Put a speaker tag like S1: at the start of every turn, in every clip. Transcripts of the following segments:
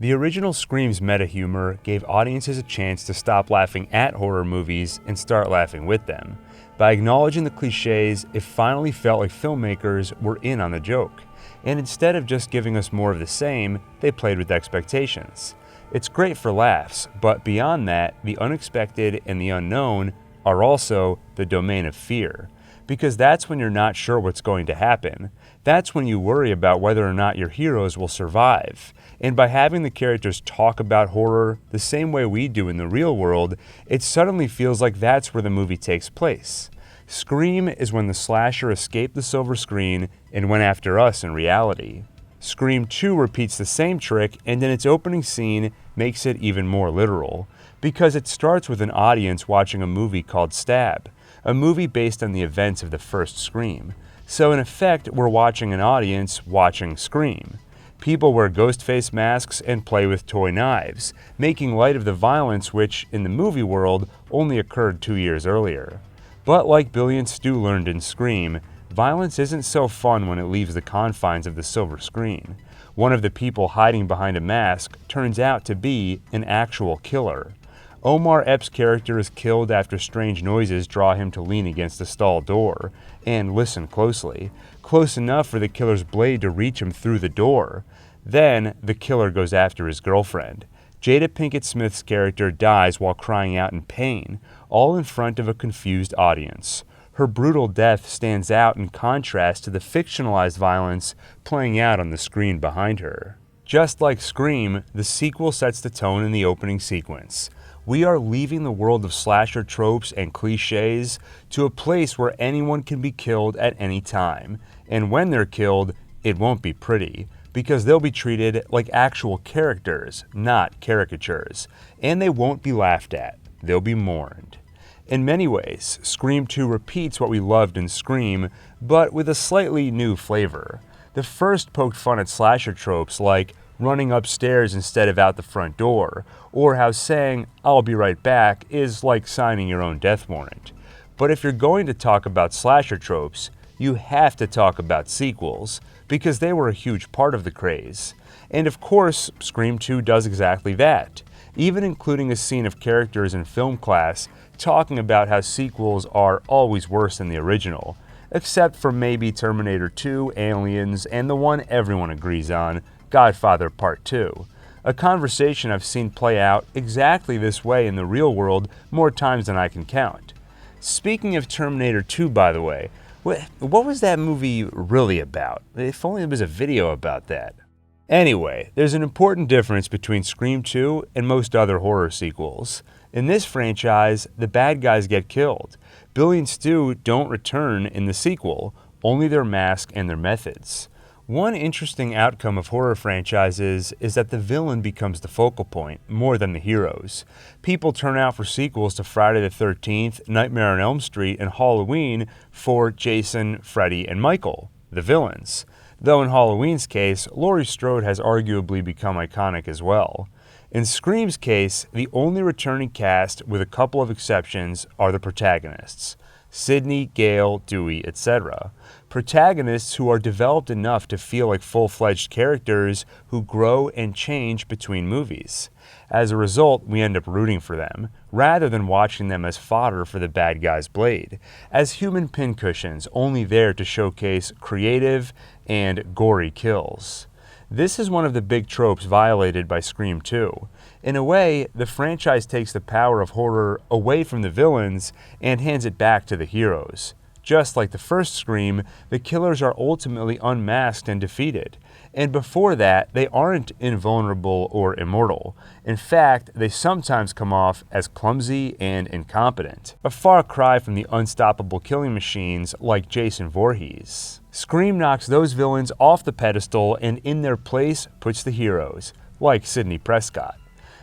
S1: The original Scream's meta-humor gave audiences a chance to stop laughing at horror movies and start laughing with them. By acknowledging the cliches, it finally felt like filmmakers were in on the joke. And instead of just giving us more of the same, they played with expectations. It's great for laughs, but beyond that, the unexpected and the unknown are also the domain of fear. Because that's when you're not sure what's going to happen. That's when you worry about whether or not your heroes will survive. And by having the characters talk about horror the same way we do in the real world, it suddenly feels like that's where the movie takes place. Scream is when the slasher escaped the silver screen and went after us in reality. Scream 2 repeats the same trick and in its opening scene makes it even more literal. Because it starts with an audience watching a movie called Stab, a movie based on the events of the first Scream. So in effect, we're watching an audience watching Scream. People wear ghost face masks and play with toy knives, making light of the violence which, in the movie world, only occurred 2 years earlier. But like Billy and Stu learned in Scream, violence isn't so fun when it leaves the confines of the silver screen. One of the people hiding behind a mask turns out to be an actual killer. Omar Epps' character is killed after strange noises draw him to lean against a stall door and listen closely, close enough for the killer's blade to reach him through the door. Then, the killer goes after his girlfriend. Jada Pinkett Smith's character dies while crying out in pain, all in front of a confused audience. Her brutal death stands out in contrast to the fictionalized violence playing out on the screen behind her. Just like Scream, the sequel sets the tone in the opening sequence. We are leaving the world of slasher tropes and cliches to a place where anyone can be killed at any time. And when they're killed, it won't be pretty, because they'll be treated like actual characters, not caricatures. And they won't be laughed at, they'll be mourned. In many ways, Scream 2 repeats what we loved in Scream, but with a slightly new flavor. The first poked fun at slasher tropes like running upstairs instead of out the front door, or how saying, "I'll be right back," is like signing your own death warrant. But if you're going to talk about slasher tropes, you have to talk about sequels, because they were a huge part of the craze. And of course, Scream 2 does exactly that, even including a scene of characters in film class talking about how sequels are always worse than the original, except for maybe Terminator 2, Aliens, and the one everyone agrees on, Godfather Part 2. A conversation I've seen play out exactly this way in the real world more times than I can count. Speaking of Terminator 2, by the way, what was that movie really about? If only there was a video about that. Anyway, there's an important difference between Scream 2 and most other horror sequels. In this franchise, the bad guys get killed. Billy and Stu don't return in the sequel, only their mask and their methods. One interesting outcome of horror franchises is that the villain becomes the focal point, more than the heroes. People turn out for sequels to Friday the 13th, Nightmare on Elm Street, and Halloween for Jason, Freddy, and Michael, the villains. Though in Halloween's case, Laurie Strode has arguably become iconic as well. In Scream's case, the only returning cast, with a couple of exceptions, are the protagonists. Sidney, Gale, Dewey, etc. Protagonists who are developed enough to feel like full-fledged characters who grow and change between movies. As a result, we end up rooting for them, rather than watching them as fodder for the bad guy's blade, as human pincushions only there to showcase creative and gory kills. This is one of the big tropes violated by Scream 2. In a way, the franchise takes the power of horror away from the villains and hands it back to the heroes. Just like the first Scream, the killers are ultimately unmasked and defeated. And before that, they aren't invulnerable or immortal. In fact, they sometimes come off as clumsy and incompetent. A far cry from the unstoppable killing machines like Jason Voorhees. Scream knocks those villains off the pedestal and in their place puts the heroes, like Sidney Prescott.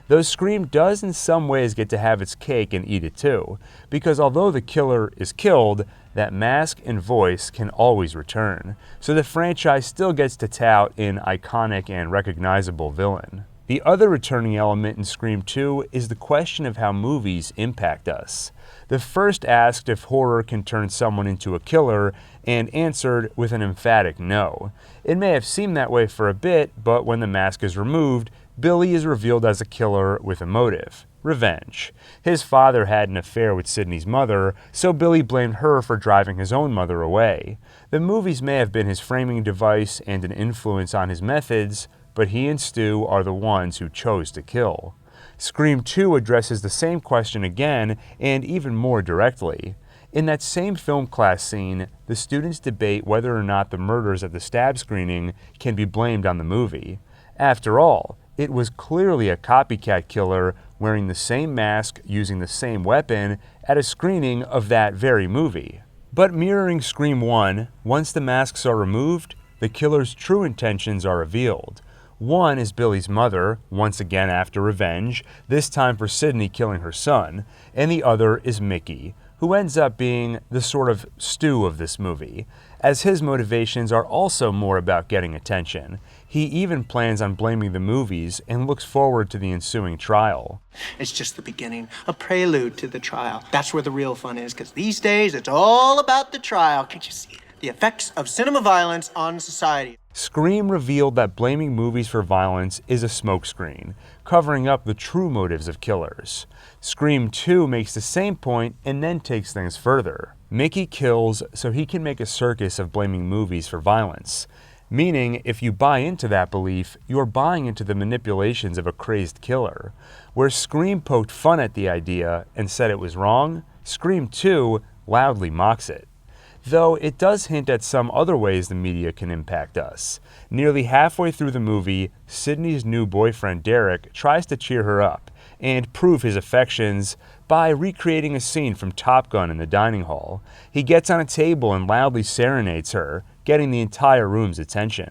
S1: Though Scream does in some ways get to have its cake and eat it too, because although the killer is killed, that mask and voice can always return, so the franchise still gets to tout an iconic and recognizable villain. The other returning element in Scream 2 is the question of how movies impact us. The first asked if horror can turn someone into a killer, and answered with an emphatic no. It may have seemed that way for a bit, but when the mask is removed, Billy is revealed as a killer with a motive: revenge. His father had an affair with Sidney's mother, so Billy blamed her for driving his own mother away. The movies may have been his framing device and an influence on his methods, but he and Stu are the ones who chose to kill. Scream 2 addresses the same question again, and even more directly. In that same film class scene, the students debate whether or not the murders at the stab screening can be blamed on the movie. After all, it was clearly a copycat killer wearing the same mask, using the same weapon, at a screening of that very movie. But mirroring Scream 1, once the masks are removed, the killer's true intentions are revealed. One is Billy's mother, once again after revenge, this time for Sidney killing her son, and the other is Mickey, who ends up being the sort of Stu of this movie, as his motivations are also more about getting attention. He even plans on blaming the movies and looks forward to the ensuing trial.
S2: It's just the beginning, a prelude to the trial. That's where the real fun is, because these days it's all about the trial. Can't you see the effects of cinema violence on society?
S1: Scream revealed that blaming movies for violence is a smokescreen, covering up the true motives of killers. Scream 2 makes the same point and then takes things further. Mickey kills so he can make a circus of blaming movies for violence. Meaning, if you buy into that belief, you're buying into the manipulations of a crazed killer. Where Scream poked fun at the idea and said it was wrong, Scream 2 loudly mocks it. Though it does hint at some other ways the media can impact us. Nearly halfway through the movie, Sidney's new boyfriend Derek tries to cheer her up and prove his affections by recreating a scene from Top Gun in the dining hall. He gets on a table and loudly serenades her, getting the entire room's attention.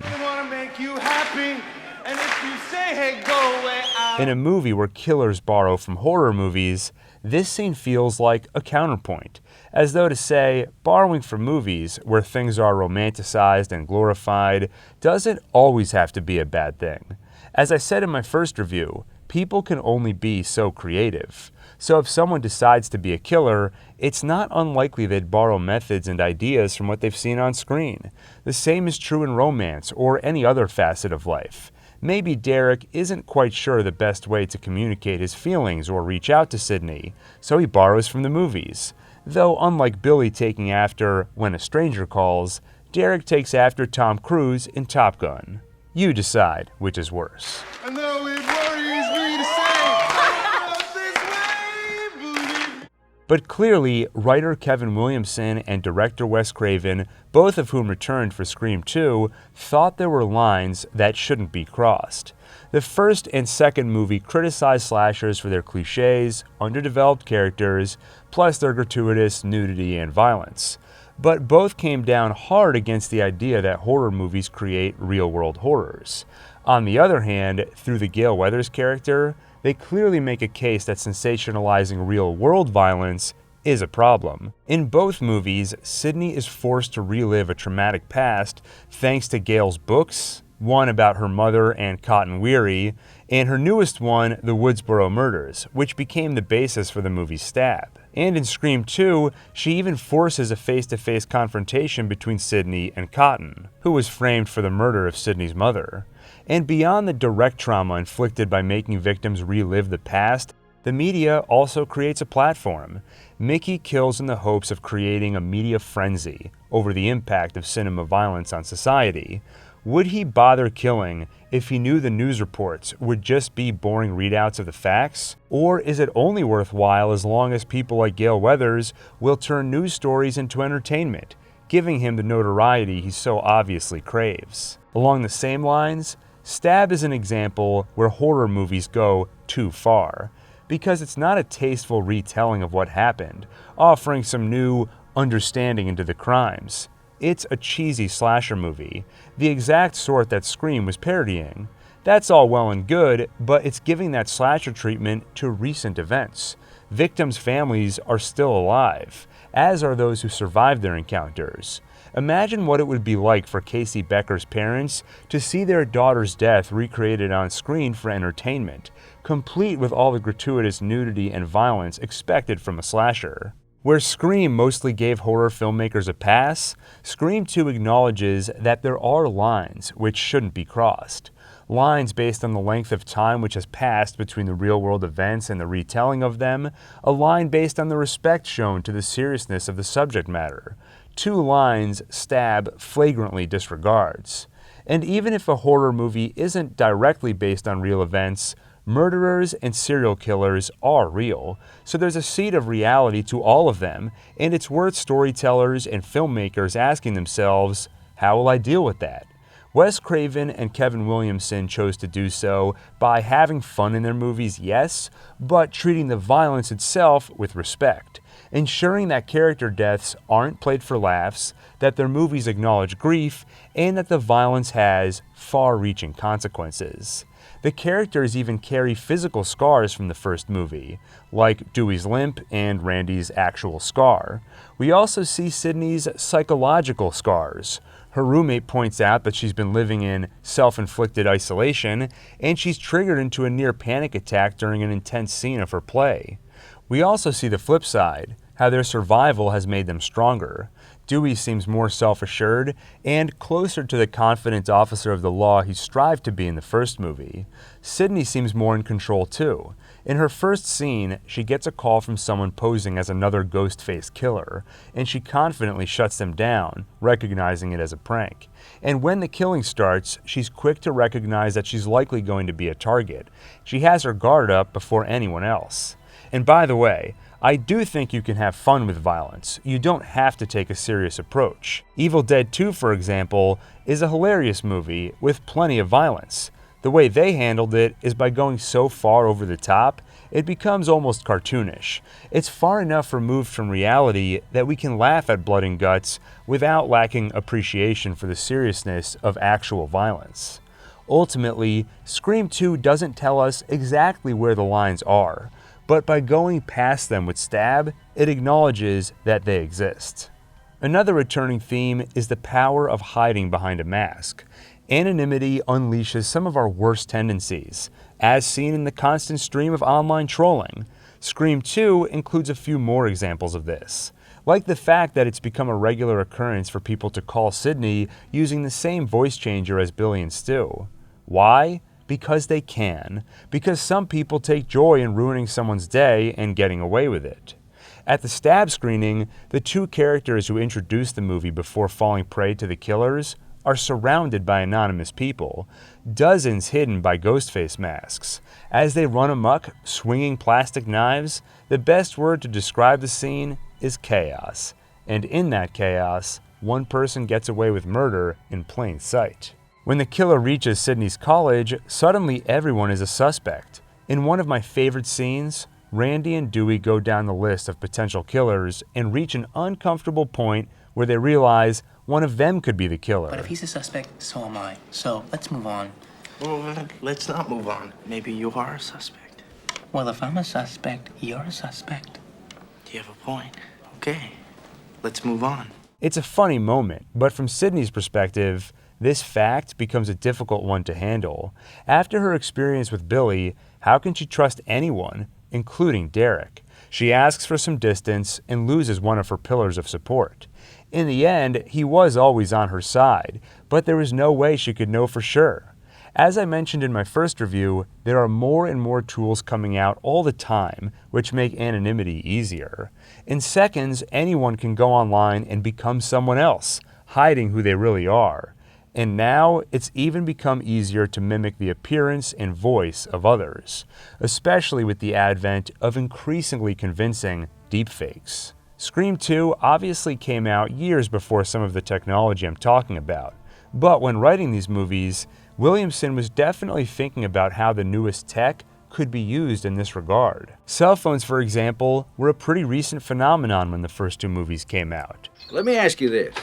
S1: In a movie where killers borrow from horror movies, this scene feels like a counterpoint, as though to say, borrowing from movies where things are romanticized and glorified doesn't always have to be a bad thing. As I said in my first review, people can only be so creative. So if someone decides to be a killer, it's not unlikely they'd borrow methods and ideas from what they've seen on screen. The same is true in romance or any other facet of life. Maybe Derek isn't quite sure the best way to communicate his feelings or reach out to Sidney, so he borrows from the movies. Though unlike Billy taking after When a Stranger Calls, Derek takes after Tom Cruise in Top Gun. You decide which is worse.
S3: I know it worries me to say, this way,
S1: But clearly, writer Kevin Williamson and director Wes Craven, both of whom returned for Scream 2, thought there were lines that shouldn't be crossed. The first and second movie criticized slashers for their cliches, underdeveloped characters, plus their gratuitous nudity and violence. But both came down hard against the idea that horror movies create real-world horrors. On the other hand, through the Gale Weathers character, they clearly make a case that sensationalizing real-world violence is a problem. In both movies, Sidney is forced to relive a traumatic past thanks to Gale's books, one about her mother and Cotton Weary, and her newest one, The Woodsboro Murders, which became the basis for the movie Stab. And in Scream 2, she even forces a face-to-face confrontation between Sidney and Cotton, who was framed for the murder of Sidney's mother. And beyond the direct trauma inflicted by making victims relive the past, the media also creates a platform. Mickey kills in the hopes of creating a media frenzy over the impact of cinema violence on society. Would he bother killing if he knew the news reports would just be boring readouts of the facts? Or is it only worthwhile as long as people like Gale Weathers will turn news stories into entertainment, giving him the notoriety he so obviously craves? Along the same lines, Stab is an example where horror movies go too far, because it's not a tasteful retelling of what happened, offering some new understanding into the crimes. It's a cheesy slasher movie, the exact sort that Scream was parodying. That's all well and good, but it's giving that slasher treatment to recent events. Victims' families are still alive, as are those who survived their encounters. Imagine what it would be like for Casey Becker's parents to see their daughter's death recreated on screen for entertainment, complete with all the gratuitous nudity and violence expected from a slasher. Where Scream mostly gave horror filmmakers a pass, Scream 2 acknowledges that there are lines which shouldn't be crossed. lines based on the length of time which has passed between the real-world events and the retelling of them, a line based on the respect shown to the seriousness of the subject matter. 2 lines Stab flagrantly disregards. And even if a horror movie isn't directly based on real events, murderers and serial killers are real, so there's a seed of reality to all of them, and it's worth storytellers and filmmakers asking themselves, how will I deal with that? Wes Craven and Kevin Williamson chose to do so by having fun in their movies, yes, but treating the violence itself with respect, ensuring that character deaths aren't played for laughs, that their movies acknowledge grief, and that the violence has far-reaching consequences. The characters even carry physical scars from the first movie, like Dewey's limp and Randy's actual scar. We also see Sydney's psychological scars. Her roommate points out that she's been living in self-inflicted isolation, and she's triggered into a near panic attack during an intense scene of her play. We also see the flip side, how their survival has made them stronger. Dewey seems more self-assured and closer to the confident officer of the law he strived to be in the first movie. Sydney seems more in control too. In her first scene, she gets a call from someone posing as another ghost-faced killer, and she confidently shuts them down, recognizing it as a prank. And when the killing starts, she's quick to recognize that she's likely going to be a target. She has her guard up before anyone else. And by the way, I do think you can have fun with violence. You don't have to take a serious approach. Evil Dead 2, for example, is a hilarious movie with plenty of violence. The way they handled it is by going so far over the top, it becomes almost cartoonish. It's far enough removed from reality that we can laugh at blood and guts without lacking appreciation for the seriousness of actual violence. Ultimately, Scream 2 doesn't tell us exactly where the lines are, but by going past them with Stab, it acknowledges that they exist. Another returning theme is the power of hiding behind a mask. Anonymity unleashes some of our worst tendencies, as seen in the constant stream of online trolling. Scream 2 includes a few more examples of this, like the fact that it's become a regular occurrence for people to call Sydney using the same voice changer as Billy and Stu. Why? Because they can. Because some people take joy in ruining someone's day and getting away with it. At the Stab screening, the 2 characters who introduce the movie before falling prey to the killers are surrounded by anonymous people, dozens hidden by Ghostface masks. As they run amok, swinging plastic knives, the best word to describe the scene is chaos. And in that chaos, one person gets away with murder in plain sight. When the killer reaches Sydney's college, suddenly everyone is a suspect. In one of my favorite scenes, Randy and Dewey go down the list of potential killers and reach an uncomfortable point where they realize one of them could be the killer.
S4: But if he's a suspect, so am I. So let's move on.
S3: Well, let's not move on. Maybe you are a suspect.
S4: Well, if I'm a suspect, you're a suspect.
S3: You have a point. Okay, let's move on.
S1: It's a funny moment, but from Sydney's perspective, this fact becomes a difficult one to handle. After her experience with Billy, how can she trust anyone, including Derek? She asks for some distance and loses one of her pillars of support. In the end, he was always on her side, but there was no way she could know for sure. As I mentioned in my first review, there are more and more tools coming out all the time which make anonymity easier. In seconds, anyone can go online and become someone else, hiding who they really are. And now, it's even become easier to mimic the appearance and voice of others, especially with the advent of increasingly convincing deepfakes. Scream 2 obviously came out years before some of the technology I'm talking about, but when writing these movies, Williamson was definitely thinking about how the newest tech could be used in this regard. Cell phones, for example, were a pretty recent phenomenon when the first 2 movies came out.
S5: Let me ask you this.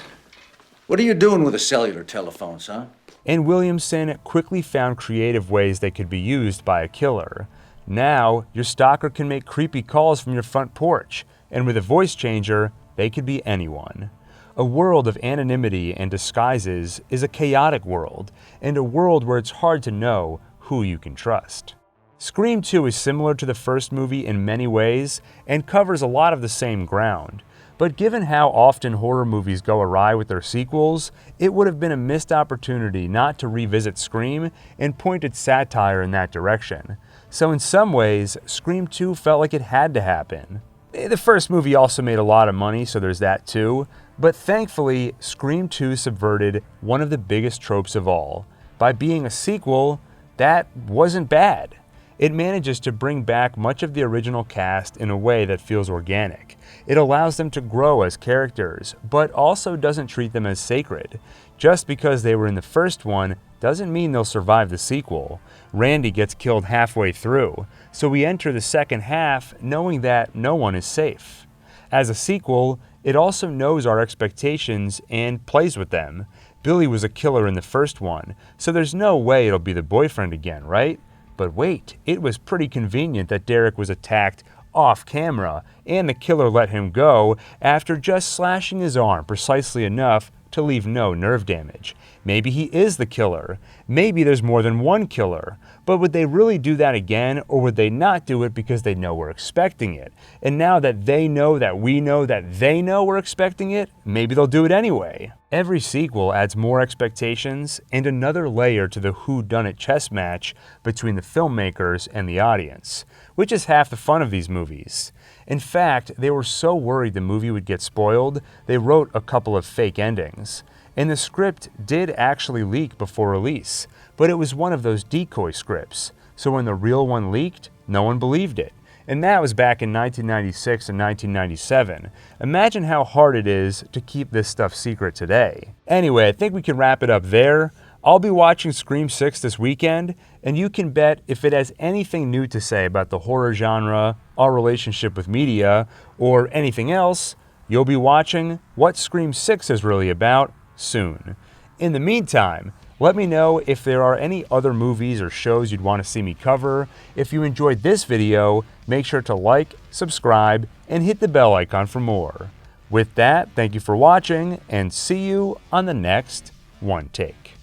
S5: What are you doing with a cellular telephone, son?
S1: And Williamson quickly found creative ways they could be used by a killer. Now, your stalker can make creepy calls from your front porch, and with a voice changer, they could be anyone. A world of anonymity and disguises is a chaotic world, and a world where it's hard to know who you can trust. Scream 2 is similar to the first movie in many ways and covers a lot of the same ground, But given how often horror movies go awry with their sequels, it would have been a missed opportunity not to revisit Scream and point its satire in that direction. So in some ways, Scream 2 felt like it had to happen. The first movie also made a lot of money, so there's that too. But thankfully, Scream 2 subverted one of the biggest tropes of all. By being a sequel, that wasn't bad. It manages to bring back much of the original cast in a way that feels organic. It allows them to grow as characters, but also doesn't treat them as sacred. Just because they were in the first one doesn't mean they'll survive the sequel. Randy gets killed halfway through, so we enter the second half knowing that no one is safe. As a sequel, it also knows our expectations and plays with them. Billy was a killer in the first one, so there's no way it'll be the boyfriend again, right? But wait, it was pretty convenient that Derek was attacked off camera, and the killer let him go after just slashing his arm precisely enough to leave no nerve damage. Maybe he is the killer. Maybe there's more than one killer. But would they really do that again, or would they not do it because they know we're expecting it? And now that they know that we know that they know we're expecting it, maybe they'll do it anyway. Every sequel adds more expectations and another layer to the whodunit chess match between the filmmakers and the audience, which is half the fun of these movies. In fact, they were so worried the movie would get spoiled, they wrote a couple of fake endings. And the script did actually leak before release, but it was one of those decoy scripts, so when the real one leaked, no one believed it. And that was back in 1996 and 1997. Imagine how hard it is to keep this stuff secret today. Anyway, I think we can wrap it up there. I'll be watching Scream 6 this weekend, and you can bet if it has anything new to say about the horror genre, our relationship with media, or anything else, you'll be watching What Scream 6 is Really About soon. In the meantime, let me know if there are any other movies or shows you'd want to see me cover. If you enjoyed this video, make sure to like, subscribe, and hit the bell icon for more. With that, thank you for watching, and see you on the next One Take.